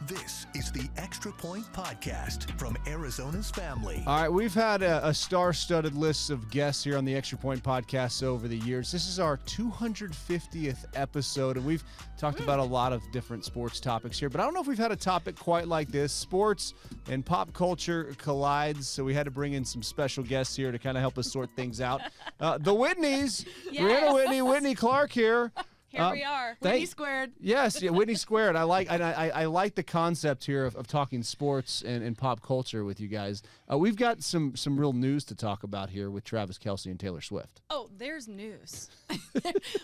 This is the Extra Point Podcast from Arizona's Family. All right, we've had a star-studded list of guests here on the Extra Point Podcast over the years. This is our 250th episode, and we've talked about a lot of different sports topics here, but I don't know if we've had a topic quite like this. Sports and pop culture collides, so we had to bring in some special guests here to kind of help us sort things out. The Whitneys, Brianna Whitney, Whitney Clark here. Here we are. Whitney squared. Yes, yeah, Whitney squared. I like the concept here of talking sports and pop culture with you guys. We've got some real news to talk about here with Travis Kelce and Taylor Swift. Oh, there's news.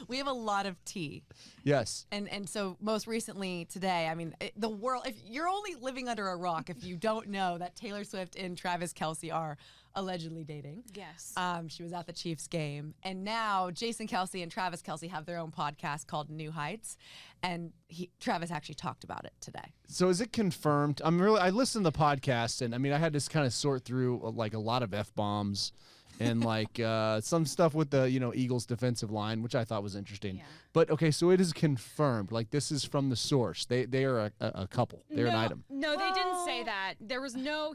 We have a lot of tea. Yes. And so most recently today, I mean, the world, if you're only living under a rock if you don't know that Taylor Swift and Travis Kelce are allegedly dating. Yes. She was at the Chiefs game. And now Jason Kelce and Travis Kelce have their own podcast called New Heights. And Travis actually talked about it today. So is it confirmed? I listened to the podcast, and I mean, I had to kind of sort through like a lot of F-bombs and like some stuff with the Eagles defensive line, which I thought was interesting. Yeah. But okay, so it is confirmed. Like, this is from the source. They are a couple. They're an item. No, they didn't say that. There was no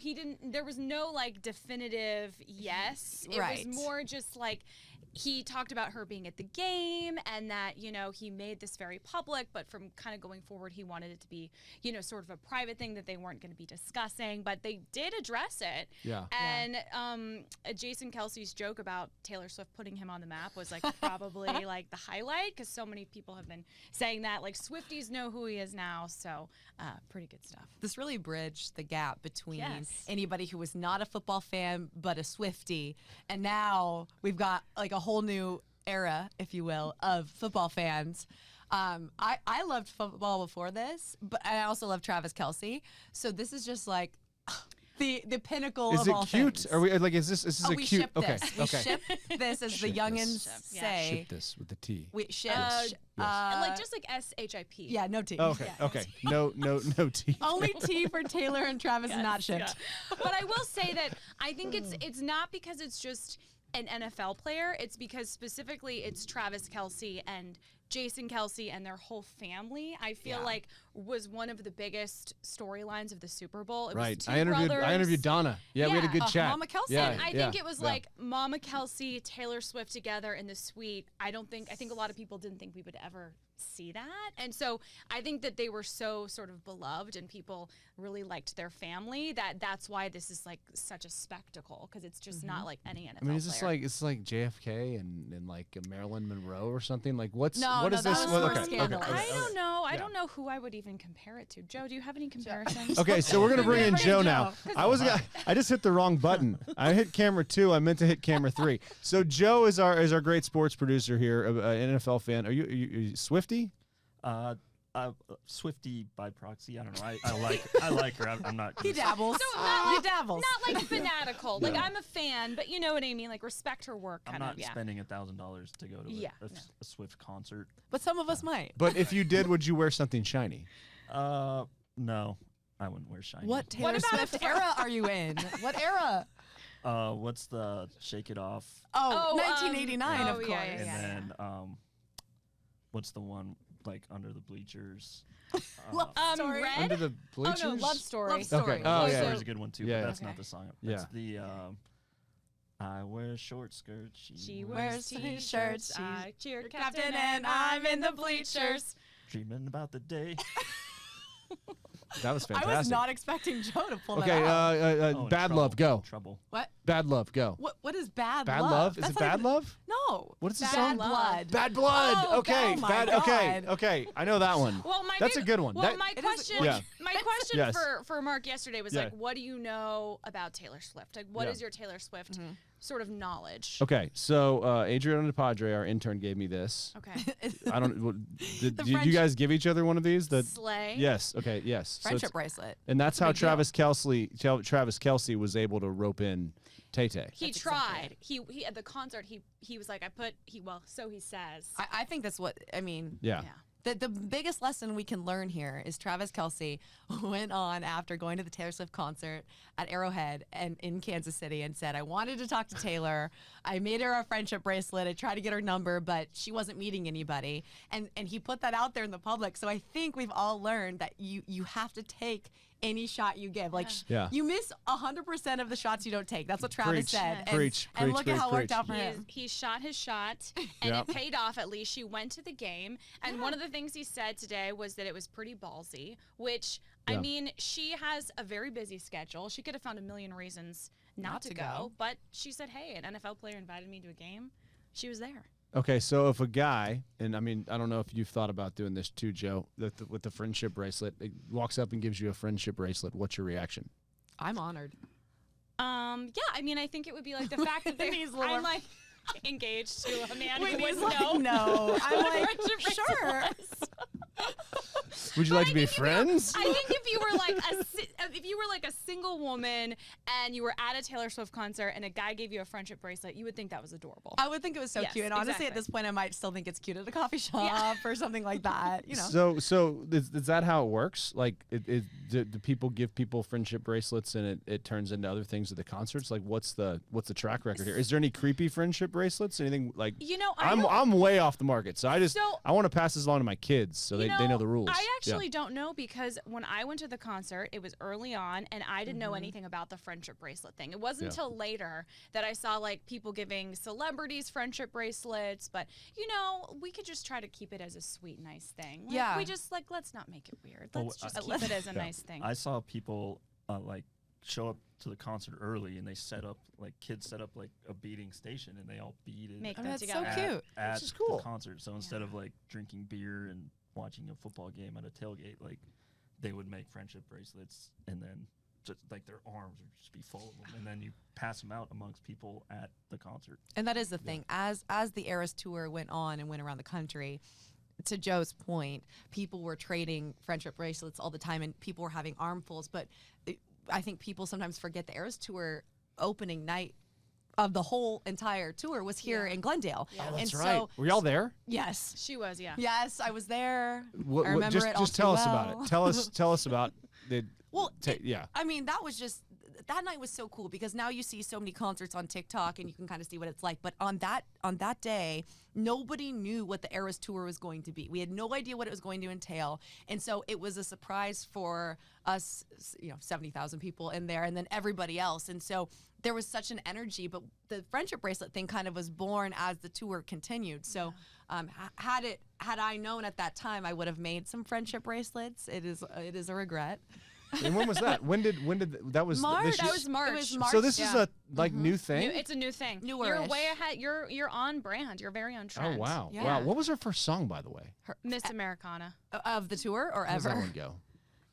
like definitive yes. It was more just like he talked about her being at the game and that, he made this very public, but from kind of going forward, he wanted it to be, sort of a private thing that they weren't going to be discussing, but they did address it. Yeah. And Jason Kelce's joke about Taylor Swift putting him on the map was like probably like the highlight, because so many people have been saying that, like, Swifties know who he is now. So pretty good stuff. This really bridged the gap between anybody who was not a football fan but a Swiftie, and now we've got like a whole new era, if you will, of football fans. I loved football before this, but I also love Travis Kelce. So this is just like the pinnacle of all things. Is it cute? Are we like? Is this a we cute? Ship this. We ship this, as the youngins say. Ship this with the T. We ship. Like just like SHIP. Yeah, no T. Okay. Yeah. Okay. No T. Only T for Taylor and Travis, not shipped. Yeah. But I will say that I think it's not because it's just an NFL player. It's because specifically it's Travis Kelce and Jason Kelce and their whole family. I feel like was one of the biggest storylines of the Super Bowl. It was two I interviewed Donna. Yeah, we had a good chat. Mama Kelce. Yeah, and I think it was like Mama Kelce, Taylor Swift together in the suite. I think a lot of people didn't think we would ever see that. And so I think that they were so sort of beloved and people really liked their family that's why this is like such a spectacle, because it's just not like any NFL is this player. like it's like JFK and like Marilyn Monroe or something? Like what is that this? was more scandalous. I don't know. I don't know who I would even compare it to. Joe, do you have any comparisons? Okay, so we're gonna bring in Joe now. I just hit the wrong button. I hit camera 2. I meant to hit camera 3. So Joe is our great sports producer here, an NFL fan. Are you Swiftie? Swifty by proxy. I don't know. I like her. I'm not. He dabbles. So He dabbles. Not like fanatical. Like I'm a fan, but you know what I mean. Like respect her work. I'm not spending $1,000 to go to a Swift concert. But some of us might. But if you did, would you wear something shiny? No, I wouldn't wear shiny. What Taylor Swift era are you in? What era? What's the Shake It Off? 1989, of course. Yeah. And then what's the one like Under the Bleachers? Love Story. Red? Under the Bleachers? Oh no, Love Story. Love Story. Okay. Oh, Love yeah. Story's a good one too. Yeah, But that's okay. not the song. Yeah. That's the I wear short skirts. She wears wears t-shirts. t-shirts. I cheer Captain captain and I'm in the bleachers. Dreaming about the day. That was fantastic. I was not expecting Joe to pull Okay, that out. Bad Love, go. Trouble. What? Bad Love, go. What is bad Bad love? Love? Is That's it not Bad even- Love? No. What is the Bad song? Blood. Bad Blood. Oh, Okay. oh my Bad. God. Okay. I know that one. Well, That's a good one. Well, That- my It is- question, Yeah. my question Yes. for Mark yesterday was like, what do you know about Taylor Swift? Like, what is your Taylor Swift sort of knowledge? Okay, so Adriana Padre, our intern, gave me this. Okay. I don't. Did you French- guys give each other one of these? Slay. Yes. Okay. Yes. So Friendship bracelet. and that's how Big deal. Travis Kelce was able to rope in Tay-Tay. He tried. He at the concert he was like, so he says. I think that's what I mean. Yeah. The biggest lesson we can learn here is Travis Kelce went on after going to the Taylor Swift concert at Arrowhead and in Kansas City and said, I wanted to talk to Taylor. I made her a friendship bracelet. I tried to get her number, but she wasn't meeting anybody. And he put that out there in the public. So I think we've all learned that you have to take any shot you give. Like, you miss 100% of the shots you don't take. That's what Travis said. And look at how it worked out for him. He shot his shot, and it paid off at least. She went to the game. And one of the things he said today was that it was pretty ballsy, which, I mean, she has a very busy schedule. She could have found a million reasons not to go. But she said, hey, an NFL player invited me to a game. She was there. Okay, so if a guy, and I mean, I don't know if you've thought about doing this too, Joe, with the friendship bracelet, it walks up and gives you a friendship bracelet, what's your reaction? I'm honored. Yeah, I mean, I think it would be like the fact that I'm like engaged to a man who was no. I'm like, sure. Would you like to be friends? I think if you were like a single woman and you were at a Taylor Swift concert and a guy gave you a friendship bracelet, you would think that was adorable. I would think it was so cute. And honestly, at this point, I might still think it's cute at a coffee shop or something like that. You know. So is that how it works? Like, do people give people friendship bracelets and it turns into other things at the concerts? Like, what's the track record here? Is there any creepy friendship bracelets? Anything like? I'm way off the market, so I want to pass this along to my kids so they know the rules. I actually don't know, because when I went to the concert, it was early on, and I didn't know anything about the friendship bracelet thing. It wasn't until later that I saw like people giving celebrities friendship bracelets. But we could just try to keep it as a sweet, nice thing. Like, we just let's not make it weird. Let's just keep it as a nice thing. I saw people show up to the concert early, and they kids set up like a beading station, and they all beaded. Make them that's together. so cute. At is cool. the concert. So instead of like drinking beer and watching a football game at a tailgate, like they would make friendship bracelets, and then just like their arms would just be full of them, and then you pass them out amongst people at the concert. And that is the thing. As the Eras tour went on and went around the country, to Joe's point, people were trading friendship bracelets all the time, and people were having armfuls. But I think people sometimes forget the Eras tour opening night of the whole entire tour was here in Glendale. Yeah. Oh, that's right. Were y'all there? Yes. She was, yeah. Yes, I was there. I remember it all just tell too us well. about it. Tell us about the. Well, yeah. I mean, that night was so cool, because now you see so many concerts on TikTok and you can kind of see what it's like. But on that day, nobody knew what the Eras tour was going to be. We had no idea what it was going to entail. And so it was a surprise for us, 70,000 people in there, and then everybody else. And so there was such an energy, but the friendship bracelet thing kind of was born as the tour continued. So had I known at that time, I would have made some friendship bracelets. It is a regret. And when was that? When did that was March? That was March. It was March. So this is a new thing. It's a new thing. Newer-ish. You're way ahead. You're on brand. You're very on trend. Oh wow! Yeah. Wow. What was her first song, by the way? Miss Americana. Of the tour or How does ever? that one go?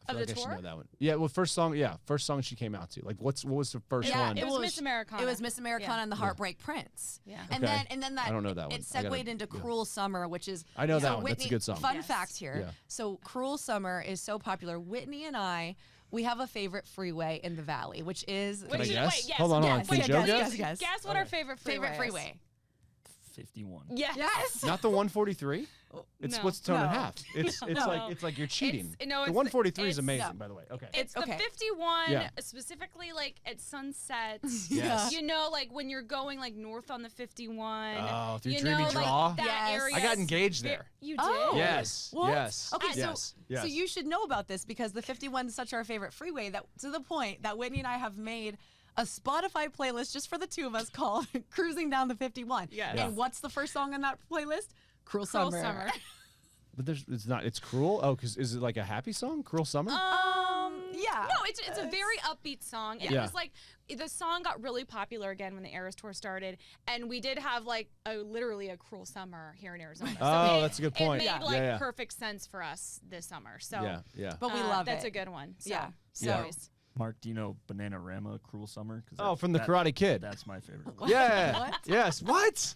I Of feel the like I should tour? know that one. Yeah. Well, first song she came out to. Like, what was the first one? It was Miss Americana. It was Miss Americana and the Heartbreak Prince. Yeah. And Okay. then that I don't know that one. it segued into Cruel Summer, which is I know that so one. That's a Whitney, good song. Fun Yes. fact here. Yeah. So Cruel Summer is so popular. Whitney and I, we have a favorite freeway in the Valley, which is Can I Wait, guess? yes, Hold on. yes. Can Wait, Joe guess? guess? Guess what our favorite freeway is. freeway. 51. Yes. Yes. Not the 143. It's No. splits tone in No. half. It's No. like you're cheating. No, the it's 143 is it's- amazing, no. by the way. Okay. It's the Okay. 51, Yeah. specifically like at sunset. Yes. Like when you're going like north on the 51. Oh, through you Dreamy know, Draw? Like that Yes. area. I got engaged there. You did? Oh. Yes. What? Yes. Okay, yes. so you should know about this, because the 51 is such our favorite freeway, that to the point that Whitney and I have made a Spotify playlist just for the two of us called Cruising Down the 51. Yes. Yeah. And what's the first song on that playlist? Cruel Summer. But it's cruel. Oh, because is it like a happy song? Cruel Summer? Yeah. No, it's a very upbeat song. And Yeah. it was like the song got really popular again when the Eras tour started, and we did have like literally a cruel summer here in Arizona. Oh, So that's a good point. It made Yeah. like Yeah. perfect sense for us this summer. So yeah. But we love that's it. a good one. So, Yeah. So Yeah. always. Mark, do you know Bananarama, Cruel Summer? 'Cause Oh, from the Karate Kid. That's my favorite. Yeah. What? Yes. What?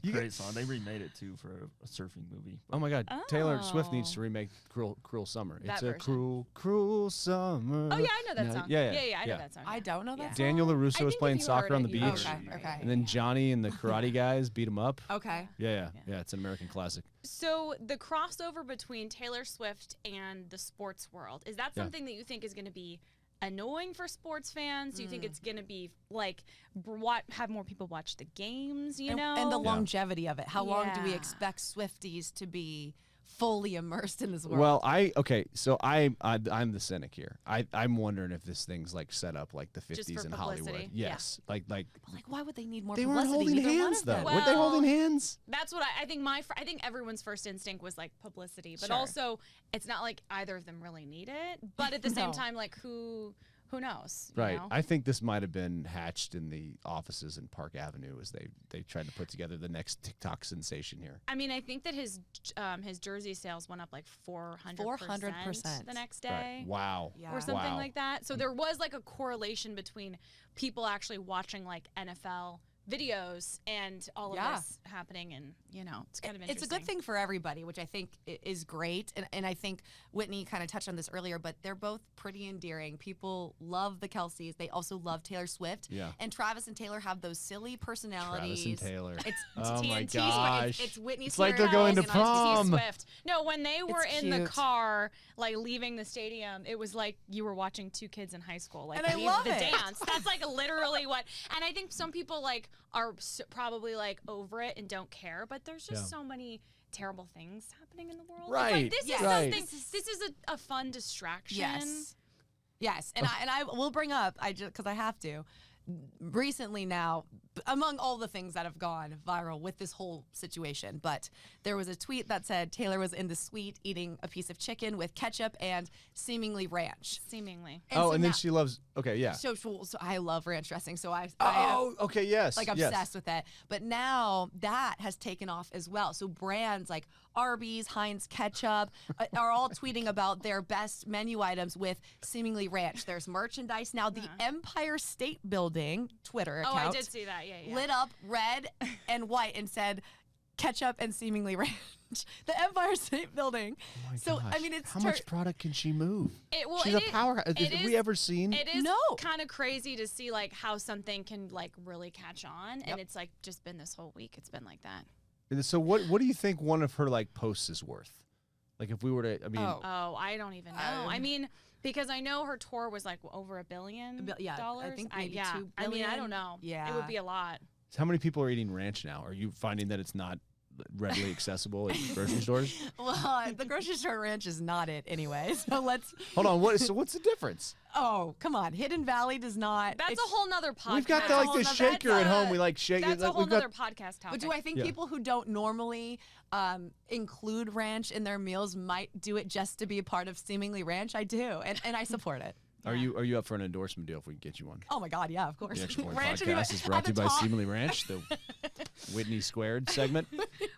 It's a great song. They remade it too for a surfing movie. Oh my God, Taylor Swift needs Oh. to remake "Cruel Summer." That It's a version. cruel summer. Oh yeah, I know that No, song. yeah, I know that song. I yeah. don't know that Yeah. song. Daniel LaRusso I was think playing if you soccer heard on the it, you beach, would. Okay. and then Johnny and the karate guys beat him up. Okay. Yeah, it's an American classic. So the crossover between Taylor Swift and the sports world, is that Yeah. something that you think is going to be annoying for sports fans? Do you think it's going to be like have more people watch the games, you know? And the longevity of it. How long do we Yeah. expect Swifties to be fully immersed in this world? Well, so I'm the cynic here. I'm wondering if this thing's like set up like the Just 50s for in Hollywood. publicity? Yes, like Like, why would they need more they publicity? weren't holding Neither one hands of though. them. Weren't they holding Well, hands? That's what I think. I think everyone's first instinct was like publicity, but Sure. also it's not like either of them really need it. But at the same No. time, like who knows? you Right. know? I think this might have been hatched in the offices in Park Avenue as they tried to put together the next TikTok sensation here. I mean, I think that his jersey sales went up like 400% 400%. the next Right. day. Wow. Yeah. Or something Wow. like that. So there was like a correlation between people actually watching like NFL videos and all of Yeah. this happening, and it's kind of It's a interesting. good thing for everybody, which I think is great. And I think Whitney kind of touched on this earlier, but they're both pretty endearing. People love the Kelces. They also love Taylor Swift. Yeah. And Travis and Taylor have those silly personalities. Travis and Taylor. It's Oh my TNT, gosh. It's Whitney It's like Spears they're going to and Taylor prom. Swift. No, when they were It's in the cute. car, like leaving the stadium, it was like you were watching two kids in high school. Like And I love the it. dance. That's like literally what. And I think some people like are probably like over it and don't care, but there's just so many terrible things happening in the world. It's Right. like, this Yes. is Right. something. This is a fun distraction. Yes, and I will bring up because I have to. Recently now, among all the things that have gone viral with this whole situation, but there was a tweet that said Taylor was in the suite eating a piece of chicken with ketchup and seemingly ranch. Seemingly. Oh, so and then now- she loves. Okay, yeah. So I love ranch dressing, so I Oh, okay, yes. like yes. obsessed with it. But now that has taken off as well. So brands like Arby's, Heinz ketchup are all tweeting about their best menu items with seemingly ranch. There's merchandise now. The Empire State Building Twitter Oh, account I did see that. Yeah. lit up red and white and said ketchup and seemingly ranch. The Empire State Building. Oh my So I gosh. mean, it's how much product can she move? Well, She's a powerhouse. Have we ever seen? It is No. kind of crazy to see like how something can like really catch on, and it's like just been this whole week. It's been like that. So what do you think one of her like posts is worth? Like if we were to, I mean, Oh, I don't even know. I mean, because I know her tour was like over $1 billion. yeah, I think maybe yeah. $2 I mean, I billion. don't know. Yeah. it would be a lot. how many people are eating ranch now? Are you finding that it's not readily accessible at grocery stores? Well, the grocery store ranch is not it anyway. So let's. Hold on, what's the difference? Oh, come on. Hidden Valley does not. That's it's- a whole nother podcast. We've got the, That's a like the whole shaker nother- at home. We like shake. That's a like, whole we've got- nother podcast topic. But do I think Yeah. people who don't normally include ranch in their meals might do it just to be a part of seemingly ranch? I do, and I support it. Are you up for an endorsement deal if we can get you one? Oh my God, yeah, of course. The Extra Point Ranch would be podcast is brought at to you the by top. Seemingly Ranch, the Whitney Squared segment.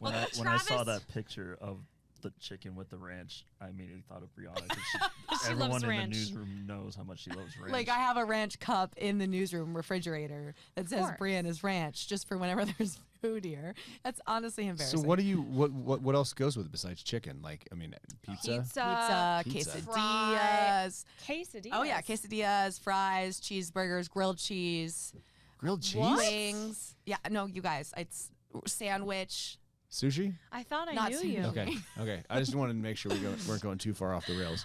When I saw Travis- that picture of the chicken with the ranch, I immediately thought of Brianna. 'Cause She everyone loves in ranch. the newsroom knows how much she loves ranch. Like I have a ranch cup in the newsroom refrigerator that says course. Brianna's Ranch just for whenever there's food here. That's honestly embarrassing. So what else goes with it besides chicken? Like, I mean, pizza? Pizza, Pizza. quesadillas. quesadillas. Oh yeah, quesadillas, fries, cheeseburgers, grilled cheese, Grilled cheese? wings. Yeah, no, you guys, it's sandwich. Sushi? I thought I Not knew soon. you. Okay. I just wanted to make sure weren't going too far off the rails.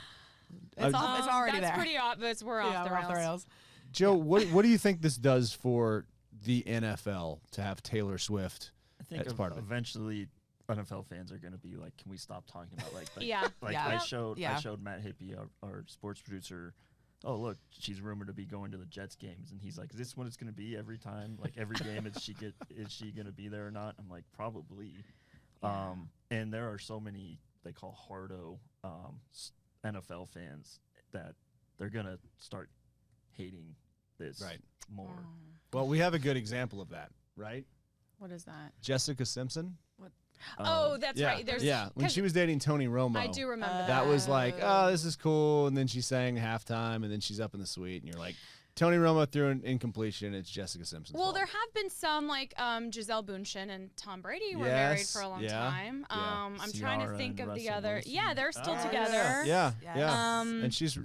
It's already that's there. pretty obvious. We're Yeah, off the we're rails. off the rails. Joe, what do you think this does for the NFL to have Taylor Swift I think as part of it? eventually NFL fans are going to be like, can we stop talking about like Yeah. like Yeah. I Yep. showed Yeah. Matt Hippie, our sports producer. Oh look, she's rumored to be going to the Jets games, and he's like, "Is this what it's going to be every time? Like every game, is she going to be there or not?" I'm like, probably. And there are so many they call hardo NFL fans that they're going to start hating this Right. more. Well, we have a good example of that, right? What is that? Jessica Simpson. Oh, that's yeah, right. There's yeah. When 'cause she was dating Tony Romo, I do remember that was like, oh, this is cool. And then she sang halftime, and then she's up in the suite, and you're like, Tony Romo threw an incompletion. It's Jessica Simpson's Well, fault. there have been some like Giselle Bündchen and Tom Brady were married for a long time. I'm trying to Ciara think and of the Russell other. Wilson. Yeah, they're still Oh, together. Yeah, Yes. yeah. Um, And she's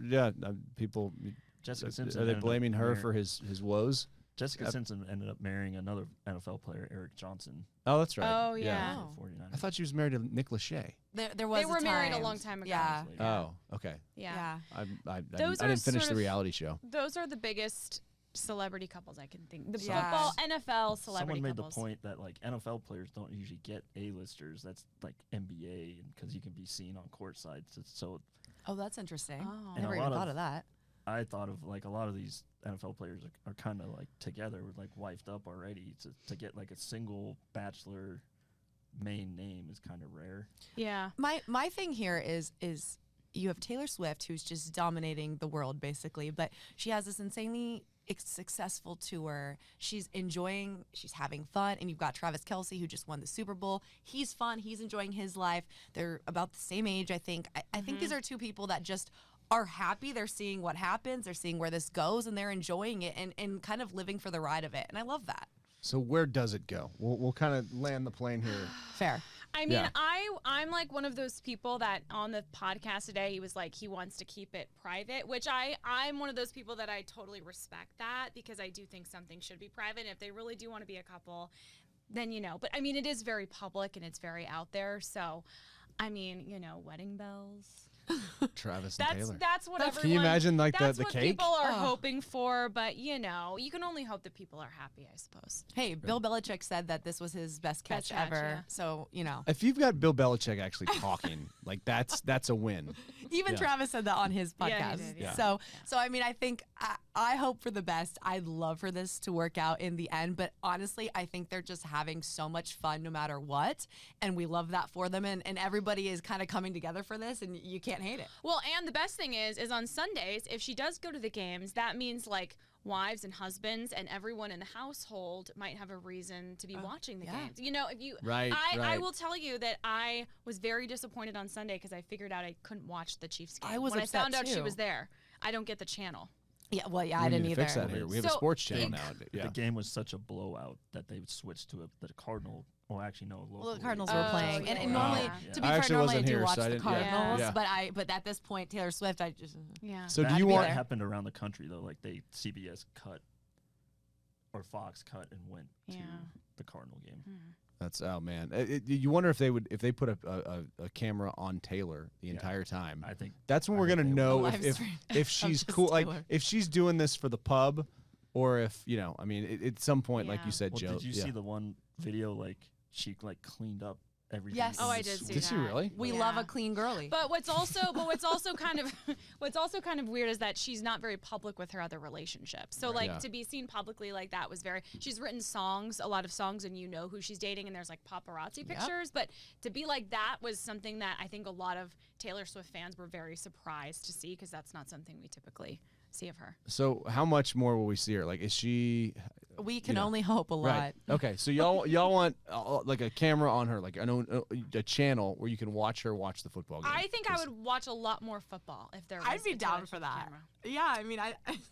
people. Jessica Simpson. Are they ended up blaming her marrying- for his woes? Jessica Simpson ended up marrying another NFL player, Eric Johnson. Oh, that's right. Oh, yeah. for the 49ers. I thought she was married to Nick Lachey. There was They were a married a time. long time ago. Yeah. Oh, okay. Yeah. I Those didn't are finish sort the of- reality show. Those are the biggest celebrity couples I can think. The Yeah. football, NFL celebrity Someone made couples. the point that like NFL players don't usually get A-listers. That's like NBA, because you can be seen on courtside. So Oh, that's interesting. Oh. I never And a even lot thought of- of that. I thought of like a lot of these NFL players are kind of like together, like wifed up already. To get like a single bachelor main name is kind of rare. Yeah. My thing here is you have Taylor Swift, who's just dominating the world basically, but she has this insanely successful tour. She's enjoying, she's having fun, and you've got Travis Kelce, who just won the Super Bowl. He's fun, he's enjoying his life. They're about the same age, I think. I think these are two people that just are happy. They're seeing what happens, they're seeing where this goes, and they're enjoying it and kind of living for the ride of it. And I love that. So where does it go? We'll kind of land the plane here. Fair. I mean, Yeah. I'm like one of those people that on the podcast today, he was like, he wants to keep it private, which I'm one of those people that I totally respect that, because I do think something should be private. And if they really do want to be a couple, then, but I mean, it is very public and it's very out there. So, I mean, wedding bells. Travis and Taylor. That's what everyone. Can you imagine like that's the what cake? people are hoping for, but you can only hope that people are happy, I suppose. Hey, Bill Belichick said that this was his best catch catch, ever. yeah. So, If you've got Bill Belichick actually talking, like that's a win. even Travis said that on his podcast. Yeah, he did, yeah. So I mean, I think I hope for the best. I'd love for this to work out in the end, but honestly, I think they're just having so much fun no matter what, and we love that for them, and everybody is kind of coming together for this, and you can't hate it. Well, and the best thing is on Sundays, if she does go to the games, that means like wives and husbands and everyone in the household might have a reason to be watching the games. If you, Right, I right. will tell you that I was very disappointed on Sunday because I figured out I couldn't watch the Chiefs game. I was when upset I found out she too. was there. I don't get the channel. Yeah, well, yeah, We I didn't need to either. fix that here. We have a So, sports channel it- now. Yeah. The game was such a blowout that they switched to the Cardinal. Well, actually, no. Well, the locally. Cardinals were Oh, playing, yeah, and yeah. normally, Yeah. to be I fair, actually normally I wasn't do here, watch so I the didn't- yeah. Cardinals, Yeah. but at this point, Taylor Swift, I just Yeah. So do That- you be want? there. happened around the country though? Like CBS cut or Fox cut and went to Yeah. the Cardinal game. That's man. You wonder if they put a camera on Taylor the entire time. I think That's when we're think gonna they know will. if Live if, stream if of she's just cool, like Taylor. if she's doing this for the pub, or if I mean, at some point, like Yeah. you said, Well, Joe. did you see the one video like she like cleaned up everything? Yes. in Oh, the I did see suite? Did she that. really? we Yeah. love a clean girly. But what's also kind of weird is that she's not very public with her other relationships. So like Yeah. to be seen publicly like that was she's written a lot of songs, and who she's dating, and there's like paparazzi pictures. But to be like that was something that I think a lot of Taylor Swift fans were very surprised to see, because that's not something we typically see of her. So how much more will we see her? Like, is she? we can know. only hope a lot. Right. Okay. So y'all want like a camera on her, like a channel where you can watch her watch the football game. I think I would watch a lot more football if there was I'd be a down Taylor for Swift that. camera. Yeah, I mean,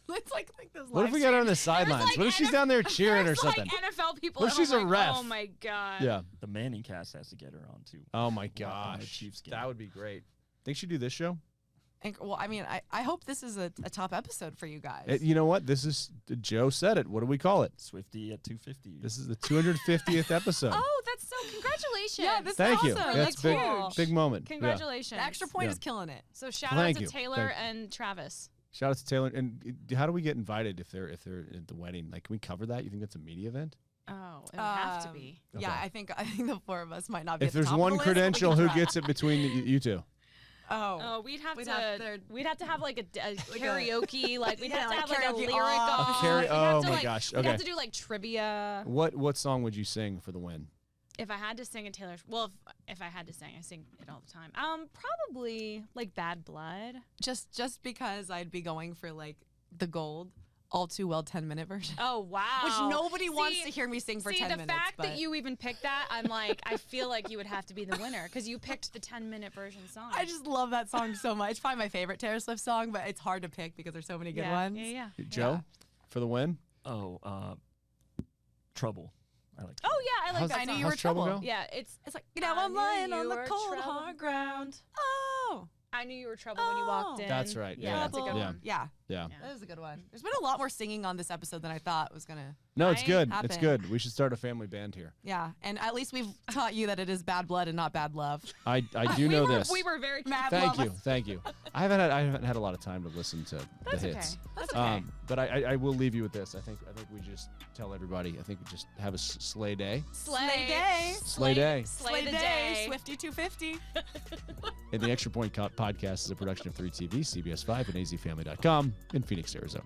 let's like this. What if we got her on the sidelines? Like What if she's down there cheering or there's, like, something? NFL people. What if and I'm she's a like, ref? Oh my god. Yeah. The Manning cast has to get her on too. Oh my on the gosh. Chiefs game. That would be great. Think she'd do this show? Well, I mean, I hope this is a top episode for you guys. You know what? This is Joe said it. What do we call it? Swifty at 250. This is the 250th episode. Oh, that's so congratulations. Yeah, this Thank you. awesome. That's That's big, cool. big moment. Yeah. Congratulations. the extra point Yeah. is killing it. So shout Thank out to you. Taylor Thank and Travis. Shout out to Taylor. And how do we get invited if they're at the wedding? Like, can we cover that? You think that's a media event? Oh, it would have to be. Yeah, Okay. I think the four of us might not be. If at the there's top of one the list, but we credential, can who try. gets it between you two? Oh, we'd have to have like a karaoke, like we'd Yeah, have to like have like a karaoke lyric on. on. Karaoke- We'd have oh to, my like- gosh, We'd okay. have to do like trivia. What song would you sing for the win? If I had to sing a Taylor, if I had to sing, I sing it all the time. Probably like Bad Blood. just because I'd be going for like the gold, all too well 10-minute version. Oh wow! Which nobody wants See- to hear me sing for See, 10 the minutes. fact but that you even picked that, I'm like, I feel like you would have to be the winner because you picked the 10-minute version song. I just love that song so much. It's probably my favorite Taylor Swift song, but it's hard to pick because there's so many good yeah, ones. Yeah. Joe? for the win. Oh, Trouble. I like. Oh yeah, I like How's- that I knew song. you were How's Trouble trouble. go? Yeah, it's It's like, I now I'm knew lying you on the were cold, trouble. hard ground. Oh. I knew you were trouble when you walked in. That's right, Yeah, yeah. that's a good Yeah. one. Yeah. Yeah. That was a good one. There's been a lot more singing on this episode than I thought was going to. No, it's Right? good. Happen. It's good. We should start a family band here. Yeah. And at least we've taught you that it is bad blood and not bad love. I do know this. We were very Mad confused. Thank you. Thank you. I haven't had a lot of time to listen to That's the okay. hits. That's okay. But I will leave you with this. I think we just tell everybody. I think we just have a sleigh day. Slay day. Slay day. Slay the day. Swifty 250. And the Extra Point podcast is a production of 3TV, CBS 5, and azfamily.com in Phoenix, Arizona.